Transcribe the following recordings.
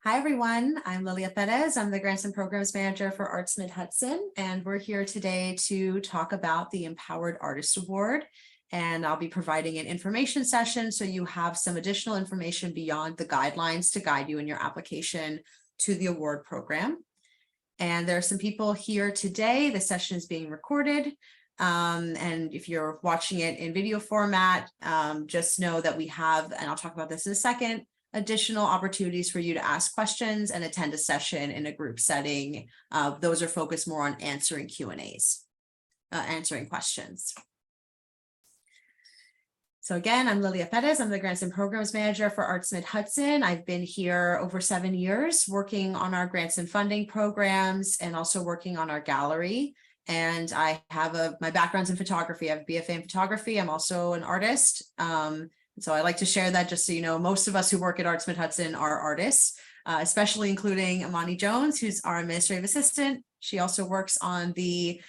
Hi, everyone. I'm Lilia Perez. I'm the Grants and Programs Manager for Arts Mid-Hudson, and we're here today to talk about the Empowered Artist Award. And I'll be providing an information session so you have some additional information beyond the guidelines to guide you in your application to the award program. And there are some people here today. The session is being recorded. And if you're watching it in video format, just know that we have, and I'll talk about this in a second, additional opportunities for you to ask questions and attend a session in a group setting. Those are focused more on answering Q&As, answering questions. So again, I'm Lilia Perez. I'm the Grants and Programs Manager for Arts Mid-Hudson. I've been here over 7 years working on our grants and funding programs and also working on our gallery. And I have my background's in photography. I have a BFA in photography. I'm also an artist. So I like to share that just so you know, most of us who work at Arts Mid-Hudson are artists, especially including Amani Jones, who's our administrative assistant. She also works on the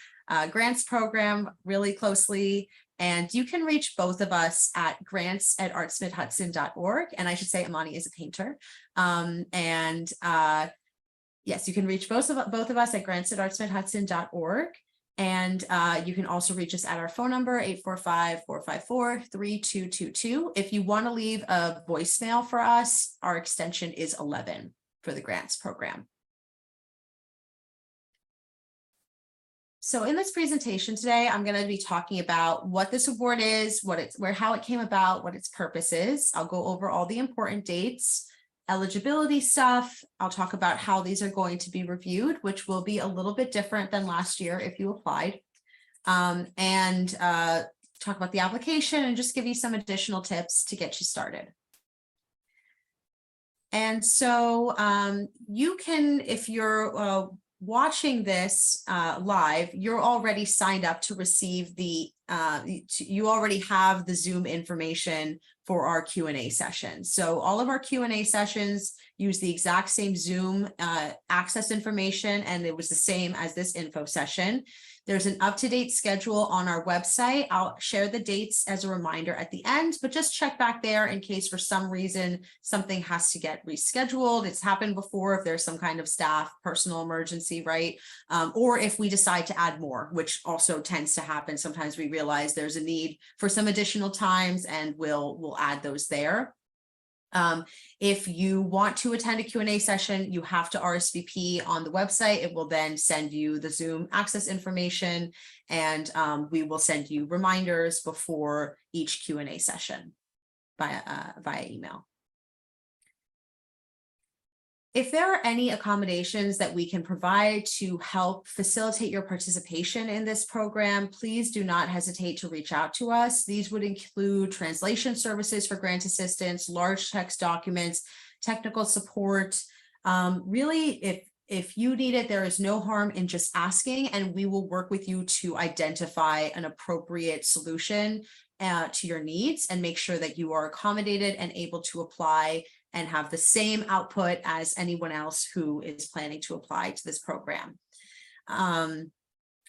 grants program really closely. And you can reach both of us at grants@artsmidhudson.org. And I should say Amani is a painter. Yes, you can reach both of us at grants@artsmidhudson.org. And you can also reach us at our phone number, 845-454-3222. If you want to leave a voicemail for us, our extension is 11 for the grants program. So in this presentation today, I'm going to be talking about what this award is, how it came about, what its purpose is. I'll go over all the important dates, eligibility stuff. I'll talk about how these are going to be reviewed, which will be a little bit different than last year if you applied, and talk about the application and just give you some additional tips to get you started. And so you can, if you're watching this live, you're already signed up to receive the, you already have the Zoom information for our Q&A session. So all of our Q&A sessions use the exact same Zoom access information, and it was the same as this info session. There's an up-to-date schedule on our website. I'll share the dates as a reminder at the end, but just check back there in case for some reason something has to get rescheduled. It's happened before if there's some kind of staff personal emergency, right? Or if we decide to add more, which also tends to happen. Sometimes we realize there's a need for some additional times and we'll add those there. If you want to attend a Q&A session, you have to RSVP on the website. It will then send you the Zoom access information, and we will send you reminders before each Q&A session via email. If there are any accommodations that we can provide to help facilitate your participation in this program, please do not hesitate to reach out to us. These would include translation services for grant assistance, large text documents, technical support. Really, if you need it, there is no harm in just asking, and we will work with you to identify an appropriate solution to your needs and make sure that you are accommodated and able to apply and have the same output as anyone else who is planning to apply to this program.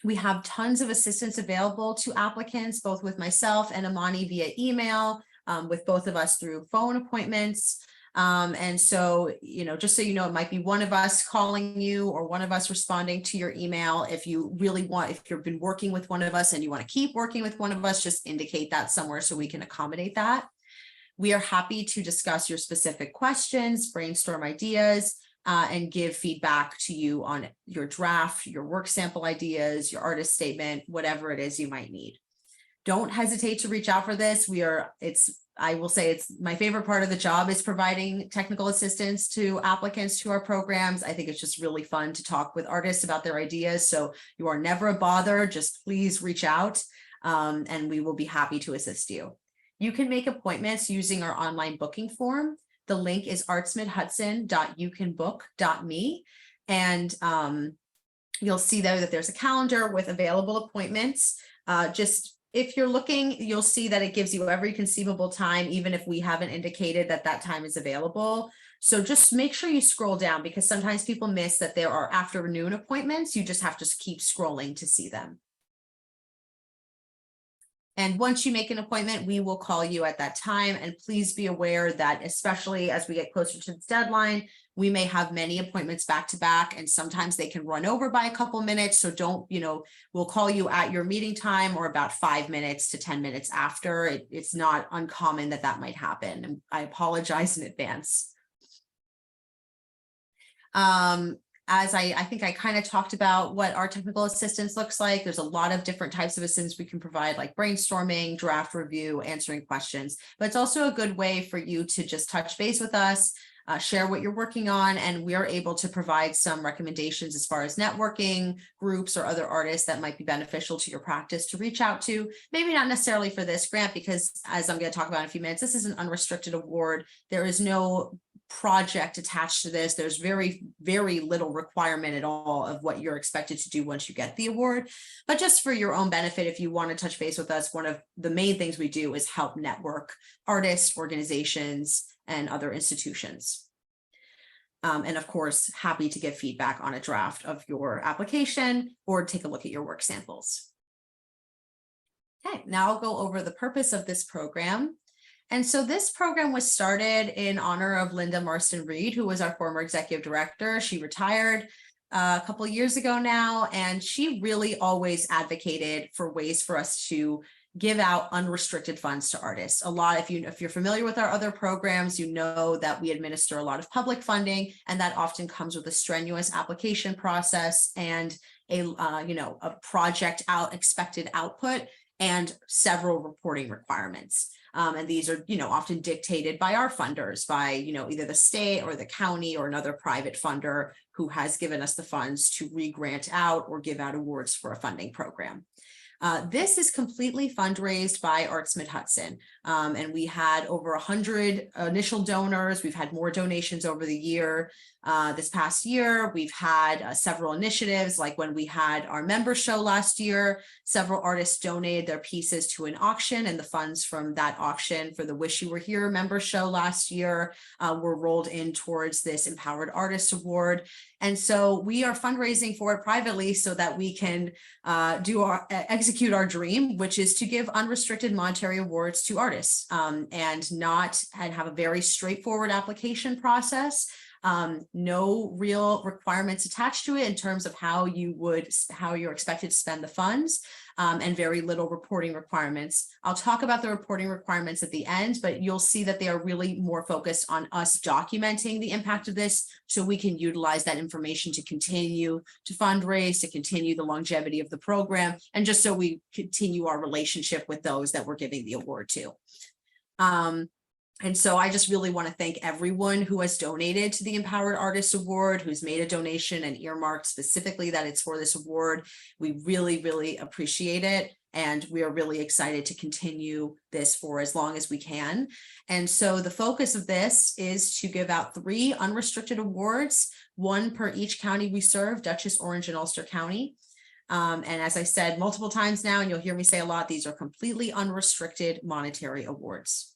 We have tons of assistance available to applicants, both with myself and Amani via email, with both of us through phone appointments. And so, just so you know, it might be one of us calling you or one of us responding to your email. If you really want, if you've been working with one of us and you want to keep working with one of us, just indicate that somewhere so we can accommodate that. We are happy to discuss your specific questions, brainstorm ideas, and give feedback to you on your draft, your work sample ideas, your artist statement, whatever it is you might need. Don't hesitate to reach out for this. I will say it's my favorite part of the job is providing technical assistance to applicants to our programs. I think it's just really fun to talk with artists about their ideas. So you are never a bother. Just please reach out, and we will be happy to assist you. You can make appointments using our online booking form. The link is artsmidhudson.youcanbook.me. And you'll see there that there's a calendar with available appointments. If you're looking, you'll see that it gives you every conceivable time, even if we haven't indicated that that time is available. So just make sure you scroll down, because sometimes people miss that there are afternoon appointments. You just have to keep scrolling to see them. And once you make an appointment, we will call you at that time. And please be aware that, especially as we get closer to the deadline, we may have many appointments back to back, and sometimes they can run over by a couple minutes. So don't, we'll call you at your meeting time or about 5 minutes to 10 minutes after. It's not uncommon that might happen. And I apologize in advance. As I think I kind of talked about what our technical assistance looks like. There's a lot of different types of assistance we can provide, like brainstorming, draft review, answering questions. But it's also a good way for you to just touch base with us, share what you're working on, and we are able to provide some recommendations as far as networking groups or other artists that might be beneficial to your practice to reach out to. Maybe not necessarily for this grant, because as I'm going to talk about in a few minutes, this is an unrestricted award. There is no project attached to this. There's very, very little requirement at all of what you're expected to do once you get the award. But just for your own benefit, if you want to touch base with us, one of the main things we do is help network artists, organizations, and other institutions. And of course, happy to give feedback on a draft of your application or take a look at your work samples. Okay, now I'll go over the purpose of this program. And so this program was started in honor of Linda Marston Reed, who was our former executive director. She retired a couple of years ago now, and she really always advocated for ways for us to give out unrestricted funds to artists. A lot, if you're familiar with our other programs, you know that we administer a lot of public funding, and that often comes with a strenuous application process and a project expected output and several reporting requirements. And these are, often dictated by our funders, by, either the state or the county or another private funder who has given us the funds to re-grant out or give out awards for a funding program. This is completely fundraised by Arts Mid-Hudson, and we had over 100 initial donors. We've had more donations over the year. This past year, we've had several initiatives, like when we had our member show last year, several artists donated their pieces to an auction, and the funds from that auction for the Wish You Were Here member show last year were rolled in towards this Empowered Artist Award. And so we are fundraising for it privately so that we can execute our dream, which is to give unrestricted monetary awards to artists and have a very straightforward application process. No real requirements attached to it in terms of how you're expected to spend the funds, and very little reporting requirements. I'll talk about the reporting requirements at the end, but you'll see that they are really more focused on us documenting the impact of this so we can utilize that information to continue to fundraise, to continue the longevity of the program, and just so we continue our relationship with those that we're giving the award to. And so I just really want to thank everyone who has donated to the Empowered Artist Award, who's made a donation and earmarked specifically that it's for this award. We really, really appreciate it. And we are really excited to continue this for as long as we can. And so the focus of this is to give out 3 unrestricted awards, 1 per each county we serve, Dutchess, Orange, and Ulster County. And as I said multiple times now, and you'll hear me say a lot, these are completely unrestricted monetary awards.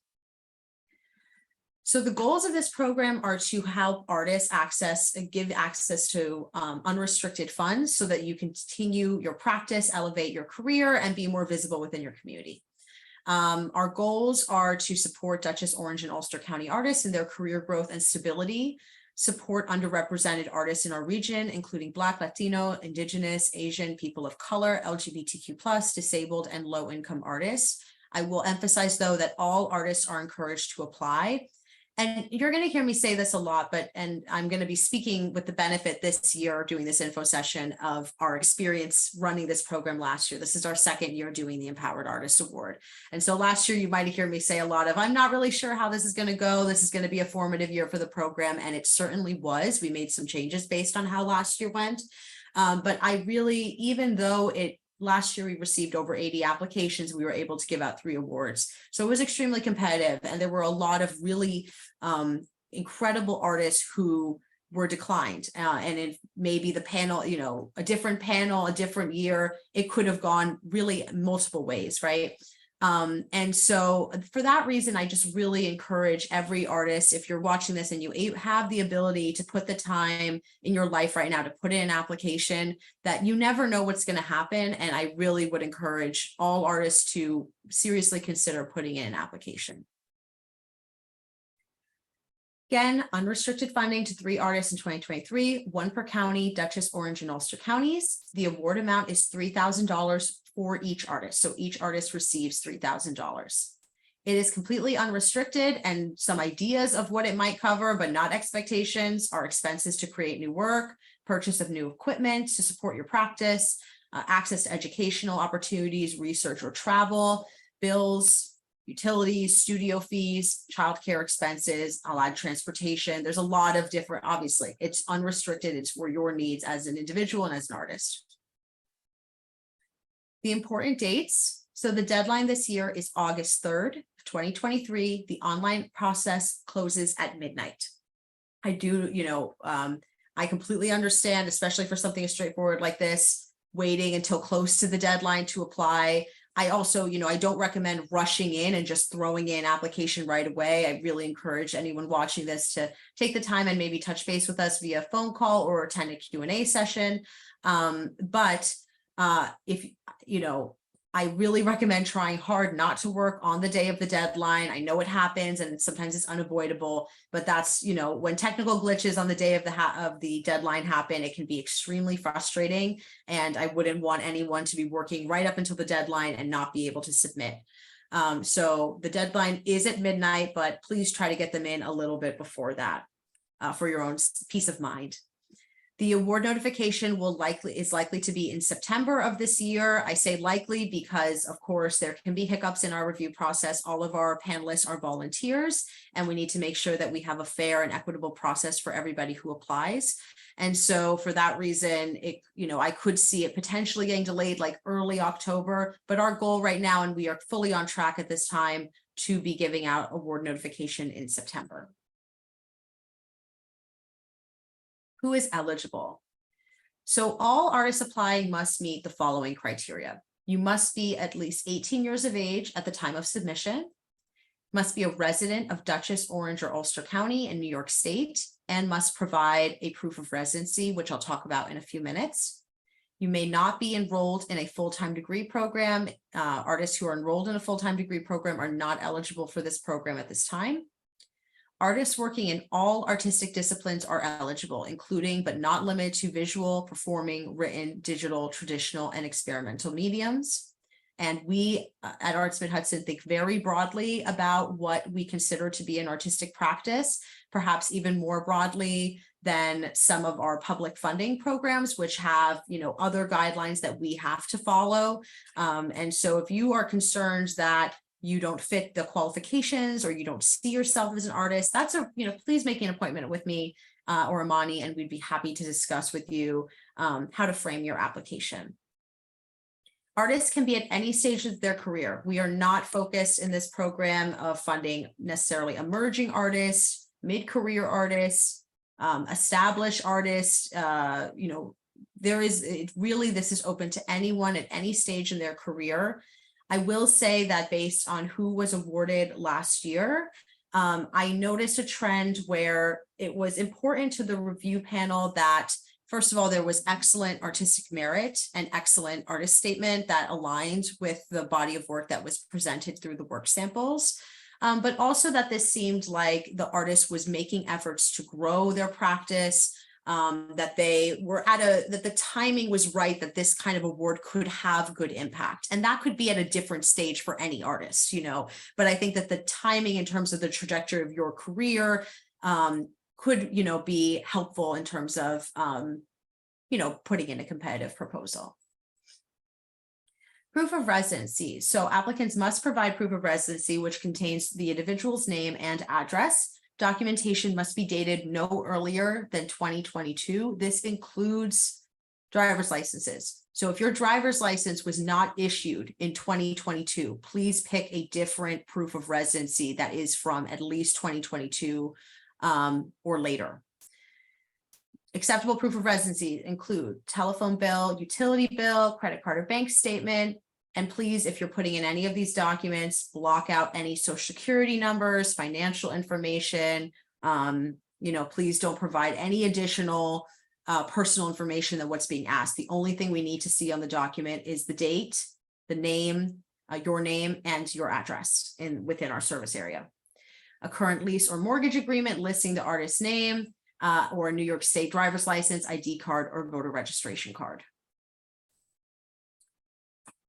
So the goals of this program are to help artists give access to unrestricted funds so that you can continue your practice, elevate your career, and be more visible within your community. Our goals are to support Dutchess, Orange, and Ulster County artists in their career growth and stability, support underrepresented artists in our region, including Black, Latino, Indigenous, Asian, people of color, LGBTQ+, disabled, and low-income artists. I will emphasize, though, that all artists are encouraged to apply. And you're going to hear me say this a lot, and I'm going to be speaking with the benefit this year doing this info session of our experience running this program last year. This is our 2nd year doing the Empowered Artist Award. And so last year, you might hear me say a lot of, I'm not really sure how this is going to go. This is going to be a formative year for the program. And it certainly was. We made some changes based on how last year went. But I really, even though last year we received over 80 applications, we were able to give out 3 awards. So it was extremely competitive. And there were a lot of really incredible artists who were declined. And it maybe the panel, a different panel, a different year, it could have gone really multiple ways, right? And so for that reason, I just really encourage every artist, if you're watching this and you have the ability to put the time in your life right now to put in an application, that you never know what's going to happen. And I really would encourage all artists to seriously consider putting in an application. Again, unrestricted funding to 3 artists in 2023, 1 per county, Dutchess, Orange, and Ulster counties. The award amount is $3,000 for each artist. So each artist receives $3,000. It is completely unrestricted, and some ideas of what it might cover, but not expectations, are expenses to create new work, purchase of new equipment to support your practice, access to educational opportunities, research or travel, bills, utilities, studio fees, childcare expenses, allowed transportation. There's a lot of different, obviously, it's unrestricted. It's for your needs as an individual and as an artist. The important dates. So the deadline this year is August 3rd, 2023. The online process closes at midnight. I completely understand, especially for something as straightforward like this, waiting until close to the deadline to apply. I also, I don't recommend rushing in and just throwing in application right away. I really encourage anyone watching this to take the time and maybe touch base with us via phone call or attend a Q&A session. If, I really recommend trying hard not to work on the day of the deadline. I know it happens and sometimes it's unavoidable, but that's, when technical glitches on the day of the deadline happen, it can be extremely frustrating. And I wouldn't want anyone to be working right up until the deadline and not be able to submit. So the deadline is at midnight, but please try to get them in a little bit before that for your own peace of mind. The award notification is likely to be in September of this year. I say likely because, of course, there can be hiccups in our review process. All of our panelists are volunteers, and we need to make sure that we have a fair and equitable process for everybody who applies. And so for that reason, I could see it potentially getting delayed like early October, but our goal right now, and we are fully on track at this time, to be giving out award notification in September. Who is eligible? So all artists applying must meet the following criteria. You must be at least 18 years of age at the time of submission, must be a resident of Dutchess, Orange, or Ulster County in New York State, and must provide a proof of residency, which I'll talk about in a few minutes. You may not be enrolled in a full-time degree program. Artists who are enrolled in a full-time degree program are not eligible for this program at this time. Artists working in all artistic disciplines are eligible, including but not limited to visual, performing, written, digital, traditional, and experimental mediums. And we at Arts Mid-Hudson think very broadly about what we consider to be an artistic practice, perhaps even more broadly than some of our public funding programs, which have, other guidelines that we have to follow. And so if you are concerned that you don't fit the qualifications or you don't see yourself as an artist, please make an appointment with me or Amani, and we'd be happy to discuss with you how to frame your application. Artists can be at any stage of their career. We are not focused in this program of funding necessarily emerging artists, mid-career artists, established artists. This is open to anyone at any stage in their career. I will say that based on who was awarded last year, I noticed a trend where it was important to the review panel that, first of all, there was excellent artistic merit and excellent artist statement that aligned with the body of work that was presented through the work samples. But also that this seemed like the artist was making efforts to grow their practice, that the timing was right, that this kind of award could have good impact. And that could be at a different stage for any artist, but I think that the timing in terms of the trajectory of your career could, be helpful in terms of, putting in a competitive proposal. Proof of residency. So applicants must provide proof of residency, which contains the individual's name and address. Documentation must be dated no earlier than 2022. This includes driver's licenses. So if your driver's license was not issued in 2022, please pick a different proof of residency that is from at least 2022 or later. Acceptable proof of residency include telephone bill, utility bill, credit card or bank statement, And please, if you're putting in any of these documents, block out any social security numbers, financial information. Please don't provide any additional personal information than what's being asked. The only thing we need to see on the document is the date, the name, your name, and your address within our service area. A current lease or mortgage agreement listing the artist's name, or a New York State driver's license, ID card, or voter registration card.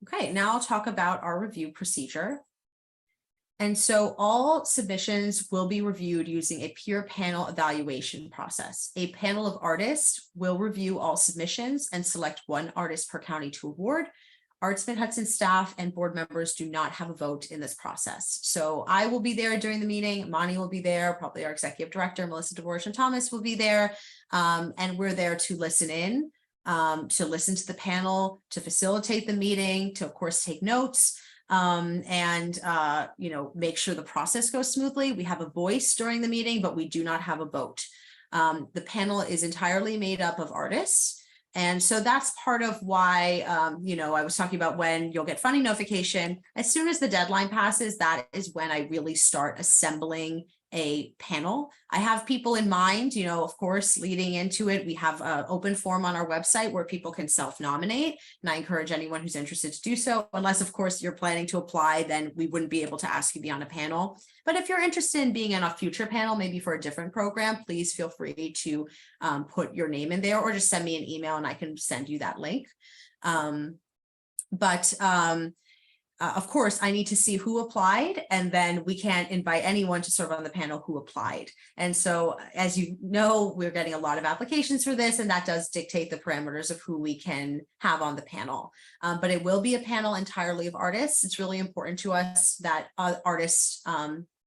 Okay, now I'll talk about our review procedure. And so all submissions will be reviewed using a peer panel evaluation process. A panel of artists will review all submissions and select one artist per county to award. Arts Mid-Hudson staff and board members do not have a vote in this process. So I will be there during the meeting. Monty will be there. Probably our executive director, Melissa DeVorge and Thomas will be there. And we're there to listen in, to listen to the panel, to facilitate the meeting, to of course take notes, and make sure the process goes smoothly. We have a voice during the meeting, but we do not have a vote. The panel is entirely made up of artists. And so that's part of why, I was talking about when you'll get funding notification. As soon as the deadline passes, that is when I really start assembling a panel. I have people in mind, of course, leading into it. We have an open form on our website where people can self-nominate. And I encourage anyone who's interested to do so, unless, of course, you're planning to apply, then we wouldn't be able to ask you to be on a panel. But if you're interested in being on a future panel, maybe for a different program, please feel free to put your name in there or just send me an email and I can send you that link. Of course, I need to see who applied, and then we can't invite anyone to serve on the panel who applied. And so, as you know, we're getting a lot of applications for this, and that does dictate the parameters of who we can have on the panel. But it will be a panel entirely of artists. It's really important to us that artists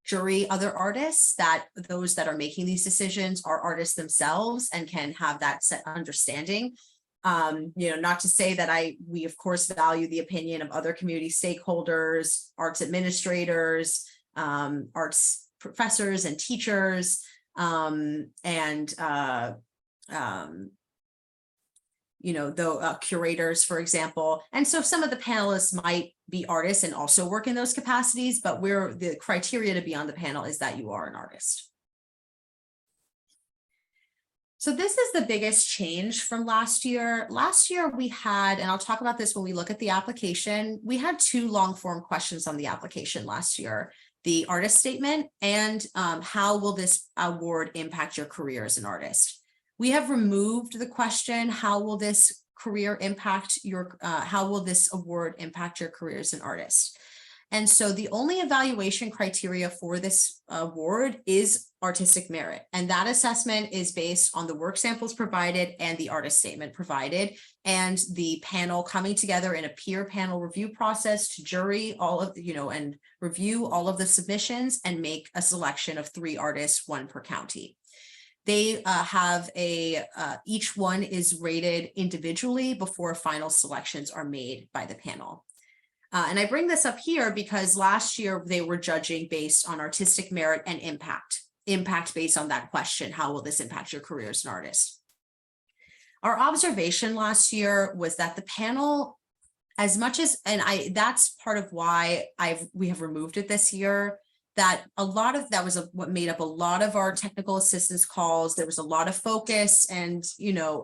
jury other artists, that those that are making these decisions are artists themselves and can have that set understanding. Not to say that we of course value the opinion of other community stakeholders, arts administrators, arts professors and teachers, curators, for example. And so some of the panelists might be artists and also work in those capacities, but the criteria to be on the panel is that you are an artist. So this is the biggest change from last year. Last year we had, and I'll talk about this when we look at the application, we had two long form questions on the application last year, the artist statement and how will this award impact your career as an artist? We have removed the question, how will this award impact your career as an artist? And so the only evaluation criteria for this award is artistic merit. And that assessment is based on the work samples provided and the artist statement provided, and the panel coming together in a peer panel review process to jury all of, and review all of the submissions and make a selection of 3 artists, 1 per county. They have each one is rated individually before final selections are made by the panel. And I bring this up here because last year they were judging based on artistic merit and impact based on that question, how will this impact your career as an artist? Our observation last year was that the panel, as much as, that's part of why we have removed it this year, that a lot of that was what made up a lot of our technical assistance calls. There was a lot of focus and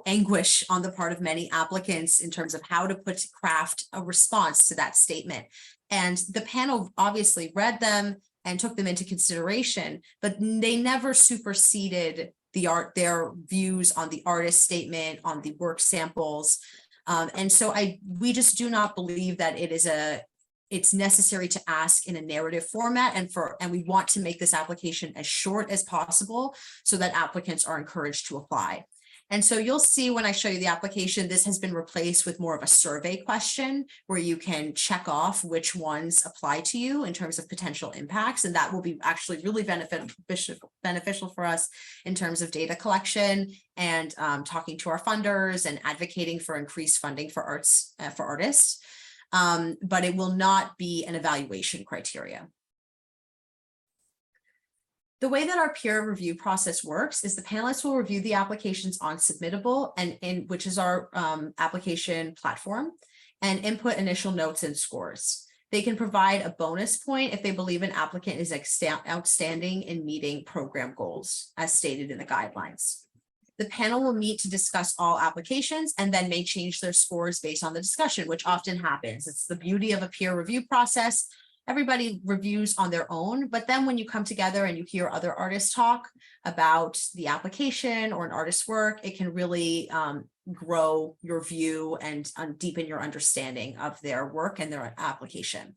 anguish on the part of many applicants in terms of how to craft a response to that statement. And the panel obviously read them and took them into consideration, but they never superseded their views on the artist statement, on the work samples. And so we just do not believe that it's necessary to ask in a narrative format, and we want to make this application as short as possible so that applicants are encouraged to apply. And so you'll see when I show you the application, this has been replaced with more of a survey question where you can check off which ones apply to you in terms of potential impacts. And that will be actually really beneficial for us in terms of data collection and talking to our funders and advocating for increased funding for artists. But it will not be an evaluation criteria. The way that our peer review process works is the panelists will review the applications on Submittable, which is our application platform. and input initial notes and scores. They can provide a bonus point if they believe an applicant is outstanding in meeting program goals, as stated in the guidelines. The panel will meet to discuss all applications and then may change their scores based on the discussion, which often happens. It's the beauty of a peer review process. Everybody reviews on their own, but then when you come together and you hear other artists talk about the application or an artist's work, it can really grow your view and deepen your understanding of their work and their application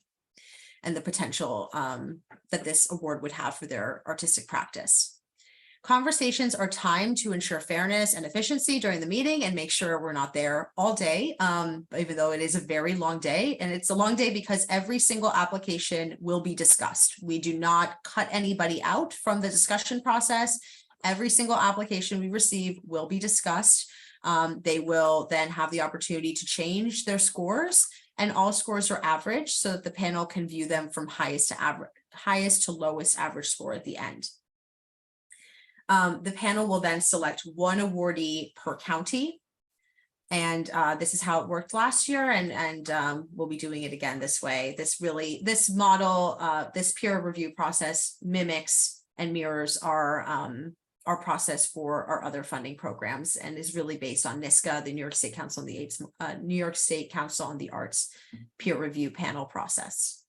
and the potential that this award would have for their artistic practice. Conversations are timed to ensure fairness and efficiency during the meeting and make sure we're not there all day, even though it is a very long day. And it's a long day because every single application will be discussed. We do not cut anybody out from the discussion process. Every single application we receive will be discussed. They will then have the opportunity to change their scores, and all scores are average so that the panel can view them from highest to lowest average score at the end. The panel will then select one awardee per county. And this is how it worked last year, and we'll be doing it again this way. This model, this peer review process mimics and mirrors our process for our other funding programs, and is really based on NYSCA, the New York State Council on the New York State Council on the Arts peer review panel process.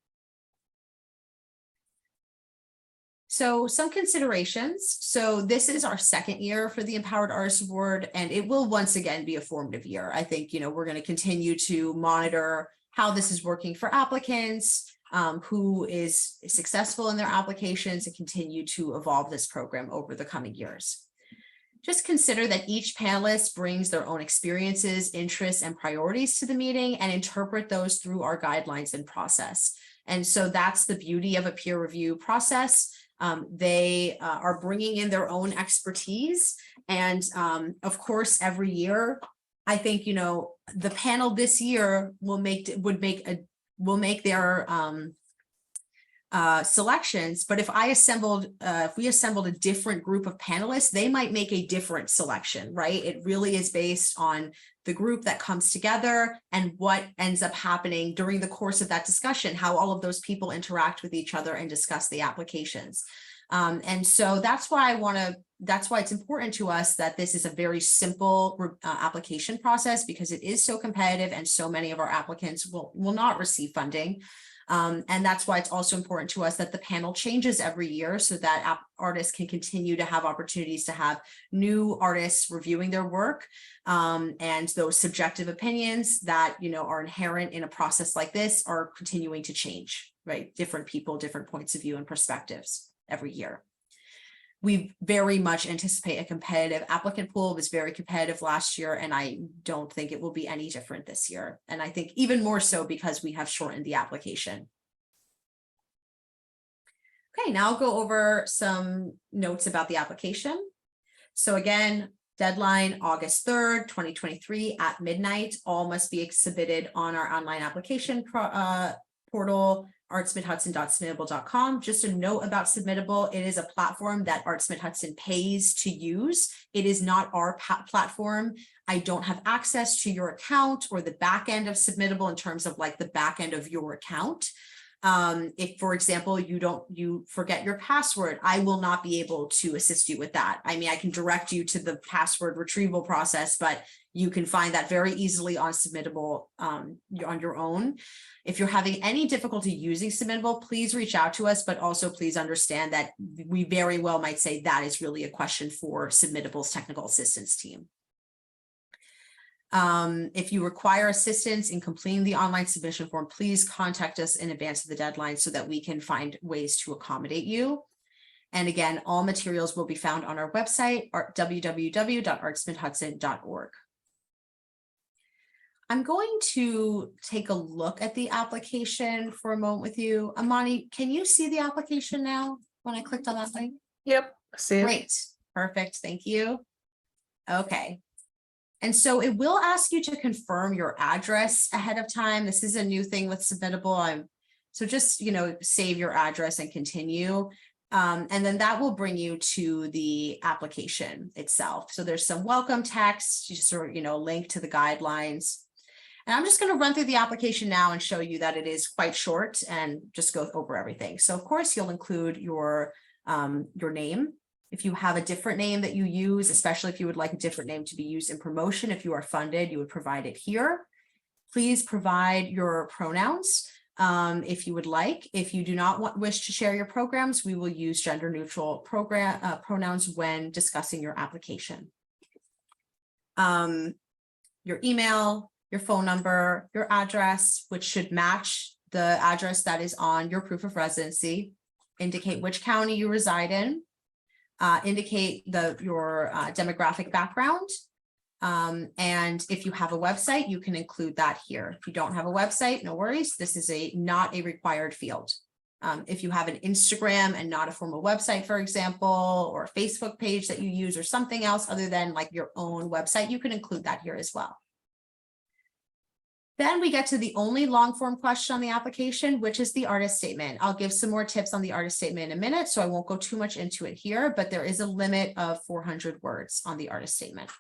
So some considerations. So this is our second year for the Empowered Artists Award, and it will once again be a formative year. I think, we're going to continue to monitor how this is working for applicants, who is successful in their applications, and continue to evolve this program over the coming years. Just consider that each panelist brings their own experiences, interests, and priorities to the meeting and interpret those through our guidelines and process. And so that's the beauty of a peer review process. They are bringing in their own expertise. And of course, every year, I think, the panel this year will make their selections. But if we assembled a different group of panelists, they might make a different selection, right? It really is based on the group that comes together and what ends up happening during the course of that discussion, how all of those people interact with each other and discuss the applications. And so that's why it's important to us that this is a very simple application process, because it is so competitive and so many of our applicants will not receive funding. And that's why it's also important to us that the panel changes every year so that artists can continue to have opportunities to have new artists reviewing their work, and those subjective opinions that are inherent in a process like this are continuing to change, right? Different people, different points of view and perspectives every year. We very much anticipate a competitive applicant pool. It was very competitive last year, and I don't think it will be any different this year. And I think even more so because we have shortened the application. Okay, now I'll go over some notes about the application. So again, deadline August 3rd, 2023 at midnight. All must be submitted on our online application portal, artsmidhudson.submittable.com. Just a note about Submittable: it is a platform that Arts Mid-Hudson pays to use. It is not our platform. I don't have access to your account or the back end of Submittable in terms of like the back end of your account. If, for example, you forget your password, I will not be able to assist you with that. I mean, I can direct you to the password retrieval process, but you can find that very easily on Submittable on your own. If you're having any difficulty using Submittable, please reach out to us, but also please understand that we very well might say that is really a question for Submittable's technical assistance team. If you require assistance in completing the online submission form, please contact us in advance of the deadline so that we can find ways to accommodate you. And again, all materials will be found on our website, www.artsmidhudson.org. I'm going to take a look at the application for a moment with you. Amani, can you see the application now when I clicked on that link? Yep, see it. Great, perfect, thank you. Okay. And so it will ask you to confirm your address ahead of time. This is a new thing with Submittable. So just, save your address and continue. And then that will bring you to the application itself. So there's some welcome text, just sort of, link to the guidelines. And I'm just going to run through the application now and show you that it is quite short and just go over everything. So of course you'll include your name. If you have a different name that you use, especially if you would like a different name to be used in promotion, if you are funded, you would provide it here. Please provide your pronouns if you would like. If you do not wish to share your programs, we will use gender neutral pronouns when discussing your application. Your email, your phone number, your address, which should match the address that is on your proof of residency. Indicate which county you reside in. Indicate your demographic background. And if you have a website, you can include that here. If you don't have a website, no worries. This is not a required field. If you have an Instagram and not a formal website, for example, or a Facebook page that you use or something else other than like your own website, you can include that here as well. Then we get to the only long form question on the application, which is the artist statement. I'll give some more tips on the artist statement in a minute, so I won't go too much into it here, but there is a limit of 400 words on the artist statement.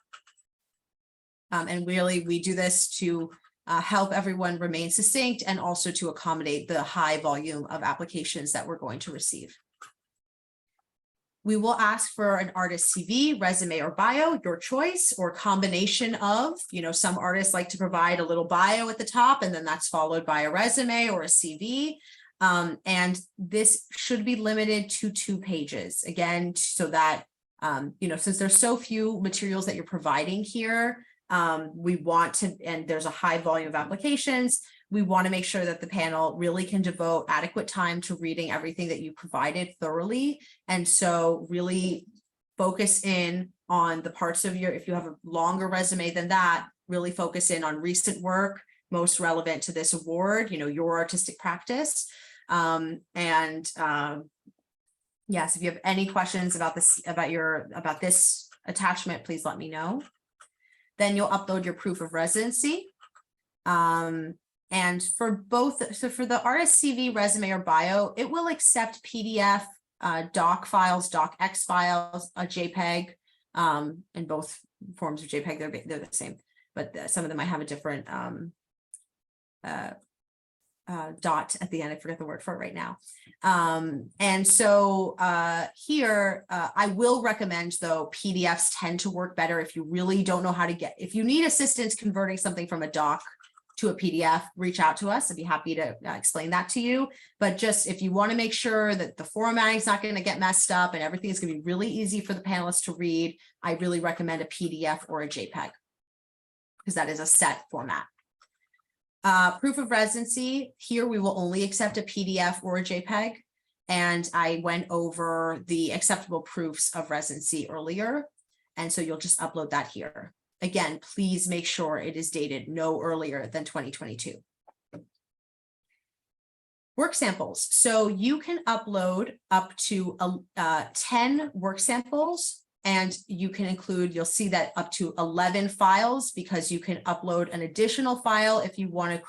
And really, we do this to help everyone remain succinct and also to accommodate the high volume of applications that we're going to receive. We will ask for an artist CV, resume, or bio, your choice, or combination of, some artists like to provide a little bio at the top, and then that's followed by a resume or a CV. And this should be limited to 2 pages, again, so that, since there's so few materials that you're providing here, we want to, and there's a high volume of applications, we want to make sure that the panel really can devote adequate time to reading everything that you provided thoroughly. And so really focus in on the parts of if you have a longer resume than that, really focus in on recent work, most relevant to this award, your artistic practice. Yes, if you have any questions about this, about this attachment, please let me know. Then you'll upload your proof of residency. And for both, so for the artist CV, resume, or bio, it will accept PDF, doc files, docx files, a JPEG, in both forms of JPEG, they're the same, but some of them might have a different dot at the end. I forget the word for it right now. And so here, I will recommend, though, PDFs tend to work better if you really don't know how to if you need assistance converting something from a doc to a PDF, reach out to us. I'd be happy to explain that to you. But just if you want to make sure that the formatting is not going to get messed up and everything is going to be really easy for the panelists to read, I really recommend a PDF or a JPEG, because that is a set format. Proof of residency, here we will only accept a PDF or a JPEG. And I went over the acceptable proofs of residency earlier. And so you'll just upload that here. Again, please make sure it is dated no earlier than 2022. Work samples. So you can upload up to 10 work samples, and you can include, you'll see that up to 11 files, because you can upload an additional file if you want to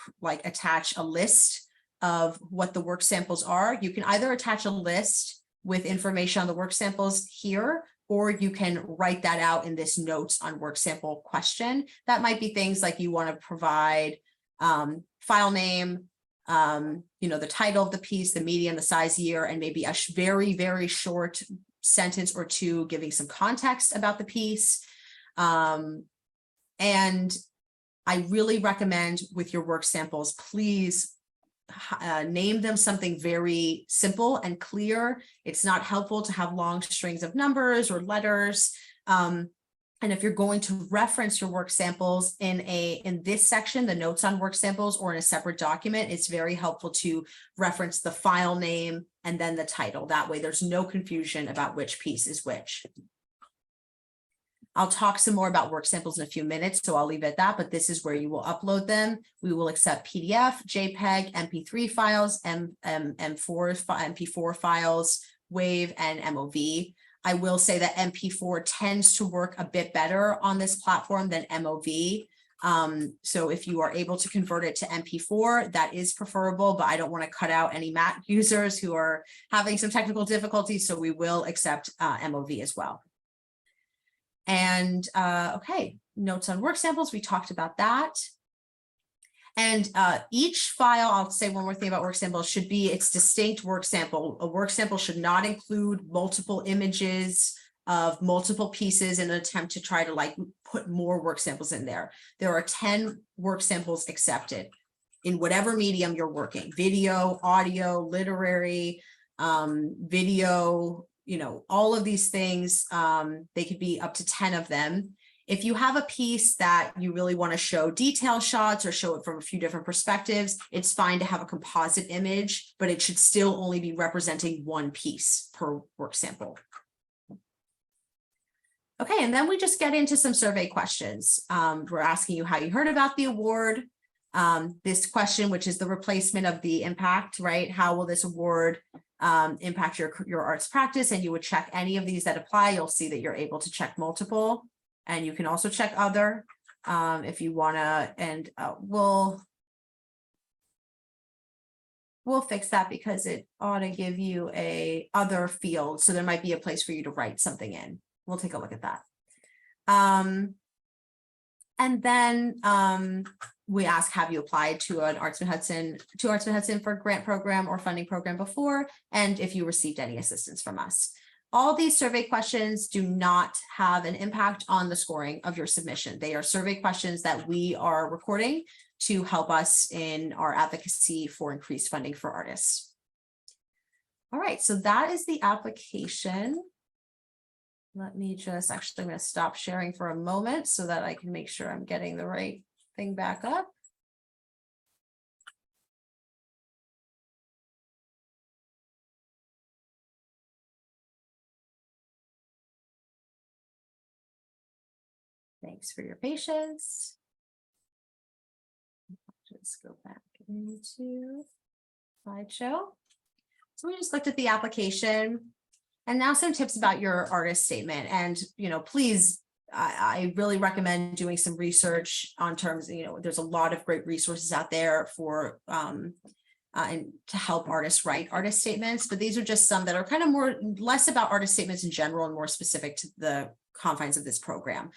attach a list of what the work samples are. You can either attach a list with information on the work samples here, or you can write that out in this notes on work sample question. That might be things like you want to provide file name, the title of the piece, the medium, the size, year, and maybe a very, very short sentence or two giving some context about the piece. And I really recommend with your work samples, please name them something very simple and clear. It's not helpful to have long strings of numbers or letters. And if you're going to reference your work samples in this section, the notes on work samples, or in a separate document, it's very helpful to reference the file name and then the title. That way there's no confusion about which piece is which. I'll talk some more about work samples in a few minutes, so I'll leave it at that, but this is where you will upload them. We will accept PDF, JPEG, MP3 files, MP4 files, WAV, and MOV. I will say that MP4 tends to work a bit better on this platform than MOV. So if you are able to convert it to MP4, that is preferable, but I don't want to cut out any Mac users who are having some technical difficulties, so we will accept MOV as well. And okay, notes on work samples, we talked about that. And each file, I'll say one more thing about work samples, should be its distinct work sample. A work sample should not include multiple images of multiple pieces in an attempt to try to like put more work samples in there. There are 10 work samples accepted in whatever medium you're working: video, audio, literary, video, you know, all of these things. They could be up to 10 of them. If you have a piece that you really want to show detail shots or show it from a few different perspectives, it's fine to have a composite image, but it should still only be representing one piece per work sample. Okay, and then we just get into some survey questions. We're asking you how you heard about the award. This question, which is the replacement of the impact, right? How will this award impact your arts practice? And you would check any of these that apply. You'll see that you're able to check multiple. And you can also check other if you want to, and we'll fix that because it ought to give you a other field. So there might be a place for you to write something in. We'll take a look at that. And then we ask, have you applied to an Arts Mid-Hudson for a grant program or funding program before? And if you received any assistance from us. All these survey questions do not have an impact on the scoring of your submission. They are survey questions that we are recording to help us in our advocacy for increased funding for artists. All right, so that is the application. Let me just, actually, I'm going to stop sharing for a moment so that I can make sure I'm getting the right thing back up. Thanks for your patience. Just go back into slideshow. So we just looked at the application and now some tips about your artist statement. And, you know, please, I really recommend doing some research on terms, you know, there's a lot of great resources out there for and to help artists write artist statements, but these are just some that are kind of less about artist statements in general and more specific to the confines of this program.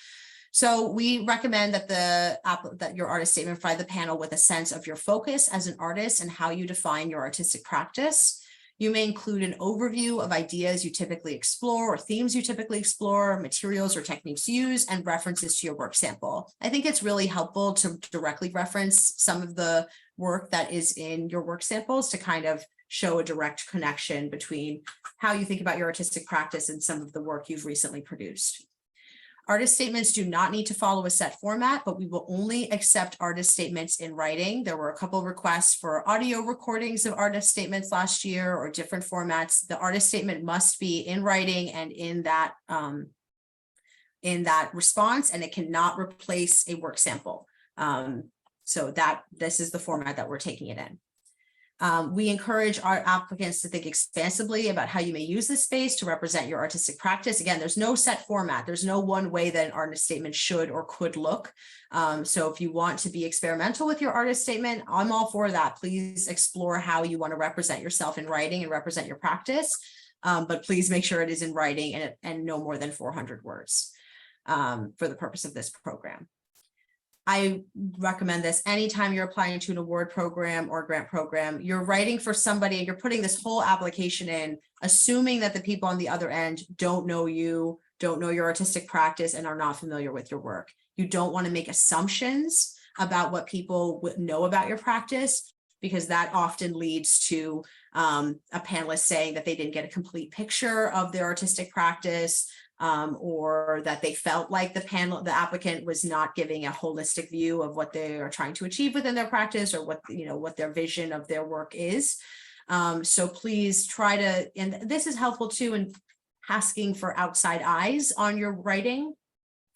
So we recommend that that your artist statement provide the panel with a sense of your focus as an artist and how you define your artistic practice. You may include an overview of ideas you typically explore or themes you typically explore, materials or techniques used, and references to your work sample. I think it's really helpful to directly reference some of the work that is in your work samples to kind of show a direct connection between how you think about your artistic practice and some of the work you've recently produced. Artist statements do not need to follow a set format, but we will only accept artist statements in writing. There were a couple of requests for audio recordings of artist statements last year or different formats. The artist statement must be in writing and in that response, and it cannot replace a work sample. So this is the format that we're taking it in. We encourage our applicants to think expansively about how you may use this space to represent your artistic practice. Again, there's no set format. There's no one way that an artist statement should or could look. So if you want to be experimental with your artist statement, I'm all for that. Please explore how you want to represent yourself in writing and represent your practice. But please make sure it is in writing and no more than 400 words for the purpose of this program. I recommend this anytime you're applying to an award program or grant program. You're writing for somebody and you're putting this whole application in, assuming that the people on the other end don't know you, don't know your artistic practice, and are not familiar with your work. You don't want to make assumptions about what people would know about your practice, because that often leads to a panelist saying that they didn't get a complete picture of their artistic practice, or that they felt like the applicant was not giving a holistic view of what they are trying to achieve within their practice, or what their vision of their work is. So please try to, and this is helpful too in asking for outside eyes on your writing,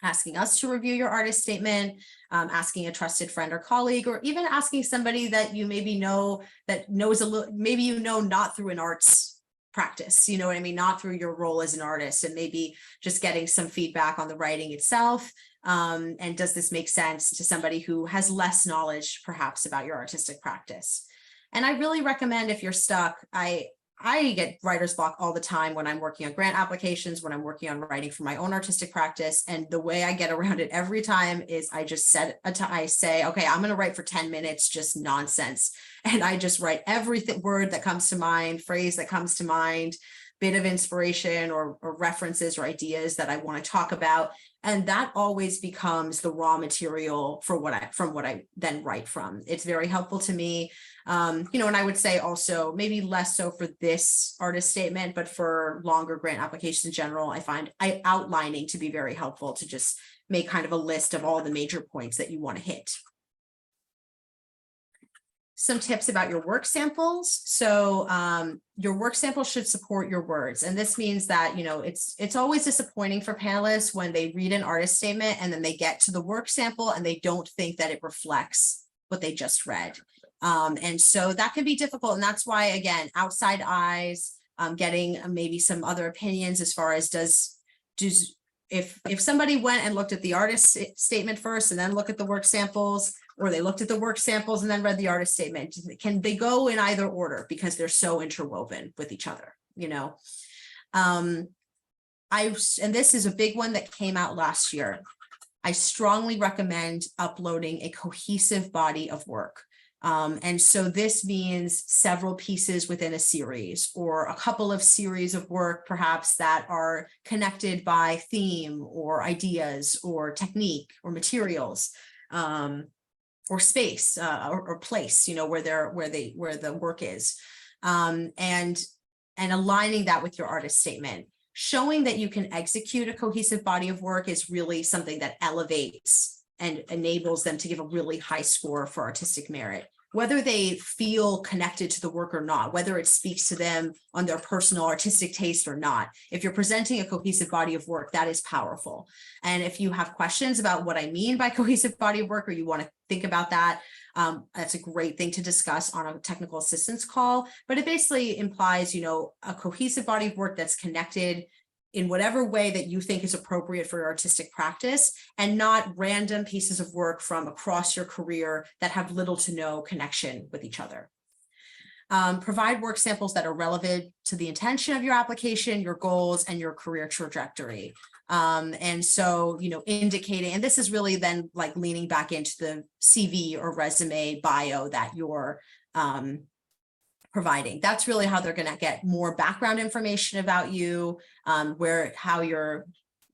asking us to review your artist statement, asking a trusted friend or colleague, or even asking somebody that you maybe know that knows a little, maybe not through an arts practice, you know what I mean, not through your role as an artist, and maybe just getting some feedback on the writing itself. And does this make sense to somebody who has less knowledge perhaps about your artistic practice? And I really recommend, if you're stuck, I I get writer's block all the time when I'm working on grant applications, when I'm working on writing for my own artistic practice. And the way I get around it every time is I just set I say, okay, I'm going to write for 10 minutes, just nonsense. And I just write every word that comes to mind, phrase that comes to mind, bit of inspiration or references or ideas that I want to talk about. And that always becomes the raw material for what I then write from. It's very helpful to me. And I would say also maybe less so for this artist statement, but for longer grant applications in general, I find outlining to be very helpful to just make kind of a list of all the major points that you want to hit. Some tips about your work samples. So your work sample should support your words. And this means that, it's always disappointing for panelists when they read an artist statement and then they get to the work sample and they don't think that it reflects what they just read. And so that can be difficult. And that's why, again, outside eyes, getting maybe some other opinions as far as if somebody went and looked at the artist statement first and then look at the work samples, or they looked at the work samples and then read the artist statement, can they go in either order because they're so interwoven with each other, and this is a big one that came out last year. I strongly recommend uploading a cohesive body of work. And so this means several pieces within a series or a couple of series of work, perhaps that are connected by theme or ideas or technique or materials, or space, or place, where the work is, and aligning that with your artist statement. Showing that you can execute a cohesive body of work is really something that elevates and enables them to give a really high score for artistic merit, whether they feel connected to the work or not, whether it speaks to them on their personal artistic taste or not. If you're presenting a cohesive body of work, that is powerful. And if you have questions about what I mean by cohesive body of work, or you want to think about that, that's a great thing to discuss on a technical assistance call. But it basically implies, a cohesive body of work that's connected in whatever way that you think is appropriate for your artistic practice, and not random pieces of work from across your career that have little to no connection with each other. Provide work samples that are relevant to the intention of your application, your goals, and your career trajectory. And so, indicating, and this is really then like leaning back into the CV or resume bio that you're providing. That's really how they're going to get more background information about you, how you're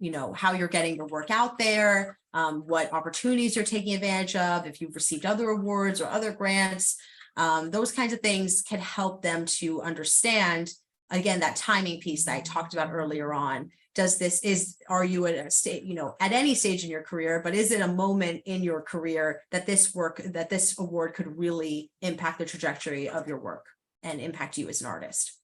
getting your work out there, what opportunities you're taking advantage of, if you've received other awards or other grants. Those kinds of things can help them to understand, again, that timing piece that I talked about earlier on. Are you at a state, at any stage in your career, but is it a moment in your career that this award could really impact the trajectory of your work and impact you as an artist?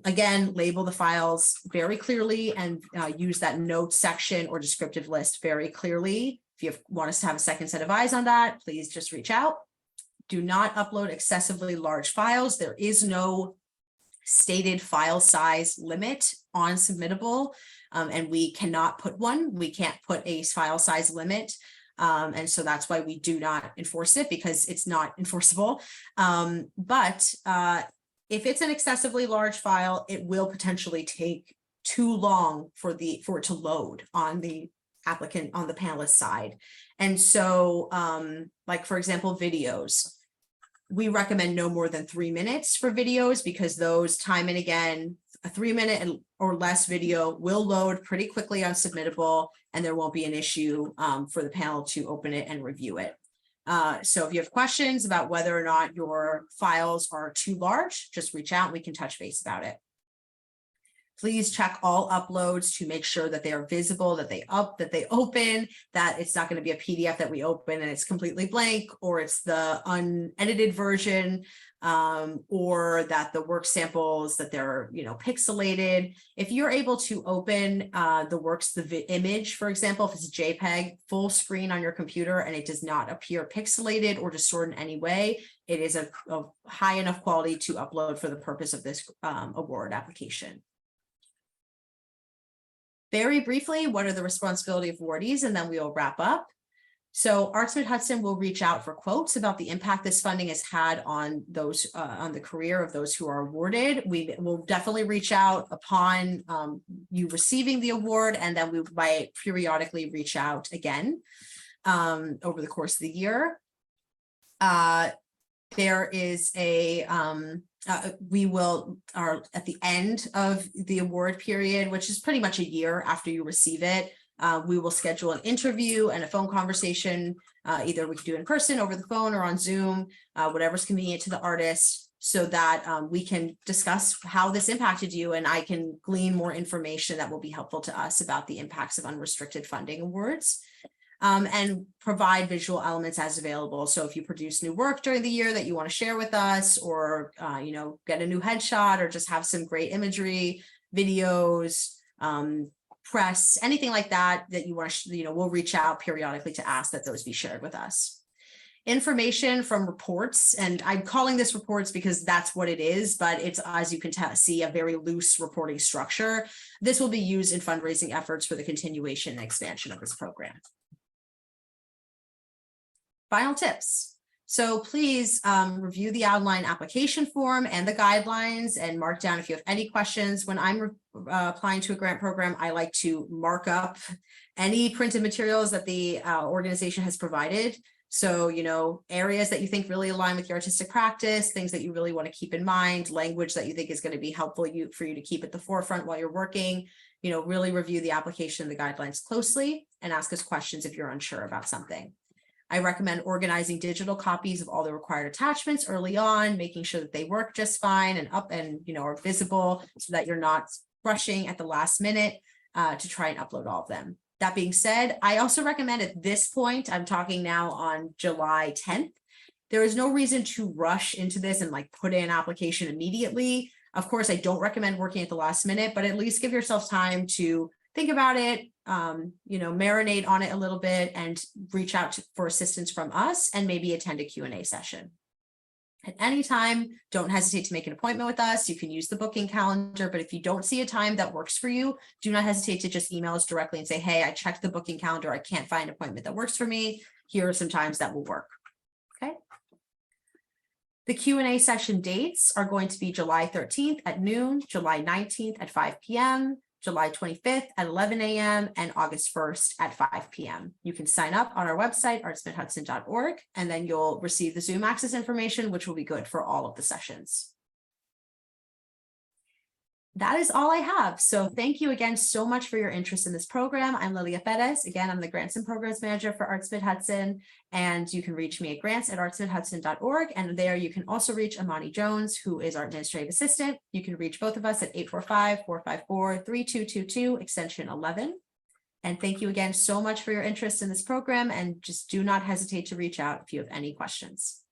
Again, label the files very clearly and use that notes section or descriptive list very clearly. If you want us to have a second set of eyes on that, please just reach out. Do not upload excessively large files. There is no stated file size limit on Submittable, and we cannot put one. We can't put a file size limit. And so that's why we do not enforce it, because it's not enforceable. But if it's an excessively large file, it will potentially take too long for it to load on the applicant, on the panelist side. And so, like, for example, videos, we recommend no more than 3 minutes for videos, because those, time and again, a 3-minute or less video will load pretty quickly on Submittable, and there won't be an issue for the panel to open it and review it. So if you have questions about whether or not your files are too large, just reach out and we can touch base about it. Please check all uploads to make sure that they are visible, that they open, that it's not going to be a PDF that we open and it's completely blank, or it's the unedited version, or that the work samples, that they're, pixelated. If you're able to open the image, for example, if it's a JPEG full screen on your computer and it does not appear pixelated or distorted in any way, it is a high enough quality to upload for the purpose of this award application. Very briefly, what are the responsibility of awardees? And then we will wrap up. So Arts Mid-Hudson will reach out for quotes about the impact this funding has had on those on the career of those who are awarded. We will definitely reach out upon you receiving the award, and then we might periodically reach out again over the course of the year. There is a we will are at the end of the award period, which is pretty much a year after you receive it. We will schedule an interview and a phone conversation. Either we can do it in person, over the phone, or on Zoom, whatever's convenient to the artist, so that we can discuss how this impacted you, and I can glean more information that will be helpful to us about the impacts of unrestricted funding awards. And provide visual elements as available. So if you produce new work during the year that you want to share with us, or you know, get a new headshot, or just have some great imagery, videos, press, anything like that that you want to, you know, we'll reach out periodically to ask that those be shared with us. Information from reports, and I'm calling this reports because that's what it is, but it's, as you can see, a very loose reporting structure. This will be used in fundraising efforts for the continuation and expansion of this program. Final tips. So please review the online application form and the guidelines, and mark down if you have any questions. When I'm applying to a grant program, I like to mark up any printed materials that the organization has provided. So, you know, areas that you think really align with your artistic practice, things that you really want to keep in mind, language that you think is going to be helpful for you to keep at the forefront while you're working. You know, really review the application and the guidelines closely, and ask us questions if you're unsure about something. I recommend organizing digital copies of all the required attachments early on, making sure that they work just fine and up and, you know, are visible, so that you're not rushing at the last minute to try and upload all of them. That being said, I also recommend at this point, I'm talking now on July 10th, there is no reason to rush into this and like put in an application immediately. Of course, I don't recommend working at the last minute, but at least give yourself time to think about it, you know, marinate on it a little bit, and reach out for assistance from us, and maybe attend a Q&A session. At any time, don't hesitate to make an appointment with us. You can use the booking calendar, but if you don't see a time that works for you, do not hesitate to just email us directly and say, hey, I checked the booking calendar, I can't find an appointment that works for me. Here are some times that will work. Okay. The Q&A session dates are going to be July 13th at noon, July 19th at 5 p.m., July 25th at 11 a.m. and August 1st at 5 p.m. You can sign up on our website, artsmidhudson.org, and then you'll receive the Zoom access information, which will be good for all of the sessions. That is all I have. So thank you again so much for your interest in this program. I'm Lilia Perez. Again, I'm the Grants and Programs Manager for Arts Mid-Hudson, and you can reach me at grants@artsmidhudson.org. And there you can also reach Amani Jones, who is our Administrative Assistant. You can reach both of us at 845-454-3222, extension 11. And thank you again so much for your interest in this program, and just do not hesitate to reach out if you have any questions.